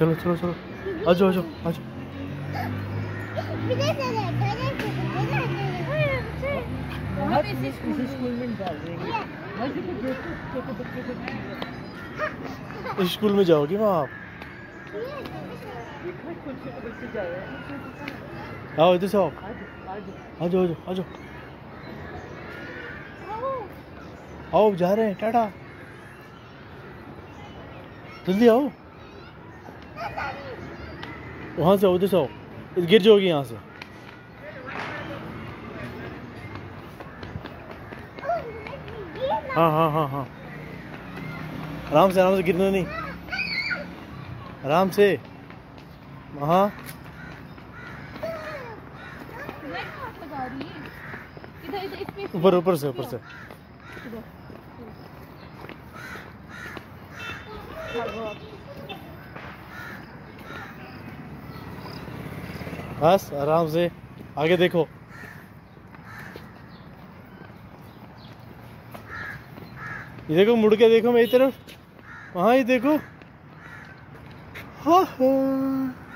चलो चलो चलो, आ जाओ आ जाओ आ जाओ। इस स्कूल में जाओगी वहाँ आप? आओ इधर से आओ, आ जाओ आ जाओ आओ, जा रहे हैं, टाटा, जल्दी आओ। वहाँ से आओ, उधर से आओ, गिर जाओगी यहाँ से। हाँ हाँ हाँ हाँ, आराम से गिरना नहीं, आराम से। हाँ ऊपर ऊपर से बस आराम से आगे देखो। ये देखो, मुड़ के देखो मेरी तरफ, वहाँ ही देखो। हाँ हाँ।